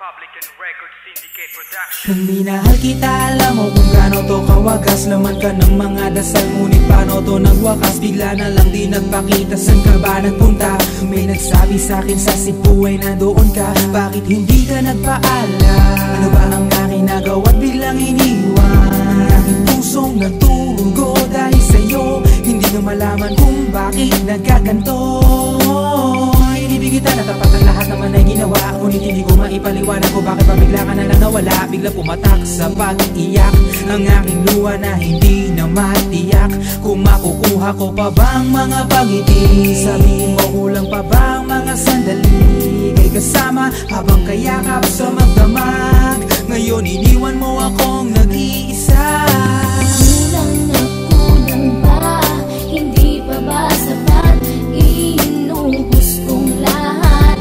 Republican Records Syndicate Production. Nang minahal kita, alam mo kung gaano to kawagas. Laman ka ng mga dasal, ngunit paano to nagwakas? Bigla na lang di nagpakita, saan ka ba nagpunta? May nagsabi sa'kin sa Cebu ay nandoon ka. Bakit hindi ka nagpaalam? Ano ba ang aking nagawa't biglang iniwan? Ang aking pusong nagtugo dahil sa'yo. Hindi na malaman kung bakit nagkaganto. Inibig kita na tapat ang lahat naman ay ginawa, ngunit hindi ko maipaliwanag ko bakit pa bigla ka na lang nawala. Bigla pumatak sa pag-iyak ang aking luha na hindi na matiyak. Kung makukuha ko pa bang mga pagiti? Sabihin mo kulang pa bang mga sandali? Kay kasama habang kayakap sa magdamag. Ngayon iniwan mo akong nag-iisa. Kulang na kulang ba? Hindi pa ba sapat? Inubos kong lahat.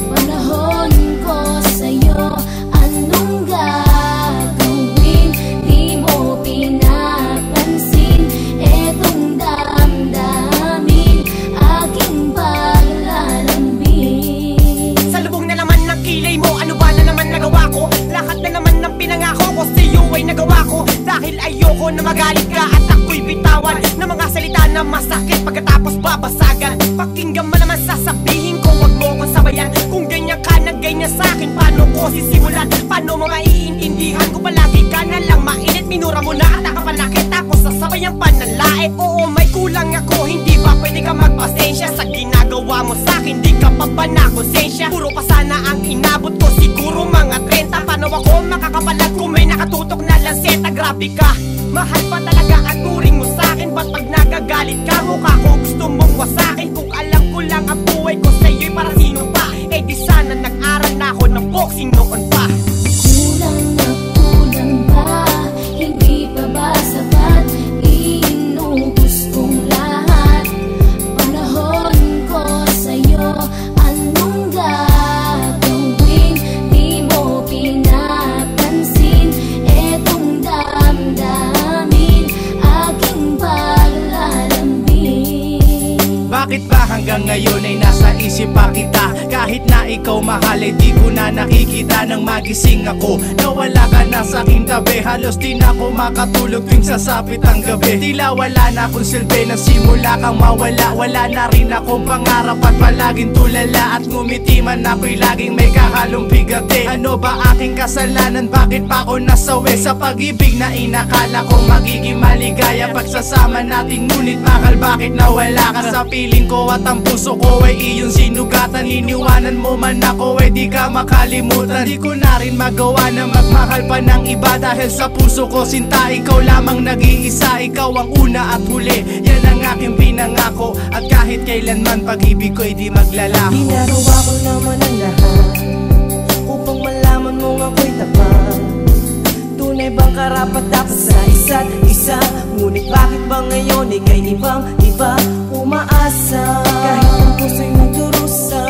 Panahon ko sa'yo, anong gagawin? Di mo pinapansin etong damdamin, aking paglalambing. Sa lubong na naman ng kilay mo, ano ba na naman nagawa ko? Lahat na naman ng pinangako ko sa'yo ay nagawa ko. Dahil ayoko na magalit ka at ako'y bitawan ng mga salita na masakit pagkatapos babasagan. Pakinggan mo naman sasabihin ko, wag mo kong sabayan. Kung ganyan ka na ganyan sa'kin, paano ko sisimulan? Paano mo maiintindihan ko palagi ka na lang mainit? Minura mo na at nakapanakit, tapos sasabayan pa ng lait. Oo, may kulang ako, hindi ba pwede ka magpasensya? Sa ginagawa mo sa'kin, di ka pa ba nakonsensya? Puro pa sana ang inabot ko, siguro mga 30. Paano ako makakapalag kung may nakatutok na lanseta? Grabe ka, mahal pa talaga ang turing mo sa'kin. Ba't pag nagagalit ka, mukha ko gusto mong wasakin? Kung alam ko lang ang buhay ko sa'yo'y para sino pa? Eh di sana nag-aral na ako ng boxing noon pa. Kulang na kulang ba? Hindi pa ba sapat? Inubos kong lahat. Panahon ko sa'yo, anong gagawin? Di mo pinapansin etong damdamin, aking paglalambing. Bakit ba hanggang ngayon ay nasa isip pa kita? Kahit na ikaw mahal ay di ko na nakikita. Nang magising ako, nawala ka na sa aking tabi. Halos di na ako makatulog tuwing sasapit ang gabi. Tila wala na akong silbi nang simula kang mawala. Wala na rin akong pangarap at palaging tulala. At ngumiti man ako'y laging may kahalong bigati. Ano ba aking kasalanan? Bakit pa ako nasawi sa pag-ibig na inakala kong magiging maligaya? Pagsasama natin ngunit mahal, bakit nawala ka? Sa piling ko at ang puso ko ay iyong sinugatan. Iniwanan mo man ako ay di ka makalimutan. Di ko na rin magawa na magmahal pa ng iba. Dahil sa puso ko sinta, ikaw lamang nag-iisa. Ikaw ang una at huli, yan ang aking pinangako. At kahit kailanman pag-ibig ko'y di maglalaho. Ginagawa ko naman ang lahat upang malaman mong ako'y tapat. Tunay bang karapat dapat sa isa't isa? Ngunit bakit ba ngayon ika'y ibang-iba umaasa? Kahit ang puso'y nagdurusa,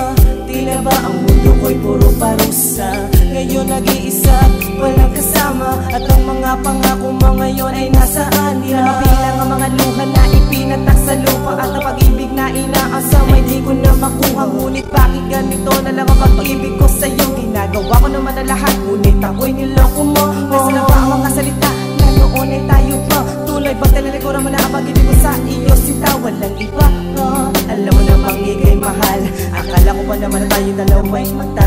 tila ba ang mundo ko'y puro parusa? Ngayon nag-iisa, walang kasama. At ang mga pangako mo ngayon ay nasaan? Di na mabilang ang mga luha na ipinatak sa lupa. At ang pag-ibig na inaasam ay di ko na makuha. Ngunit bakit ganito na lang ang pag-ibig ko sa'yo? Ginagawa ko naman na lahat, ngunit ako'y niloko mo. Nasa na ba ang mga salita na noon ay tayo pa? Tuloy ba talaga mo na ang pag-ibig ko sa iyo? Sinta, walang iba. Alam mo na bang ika'y mahal? Akala ko ba naman na tayo dalawa'y mata?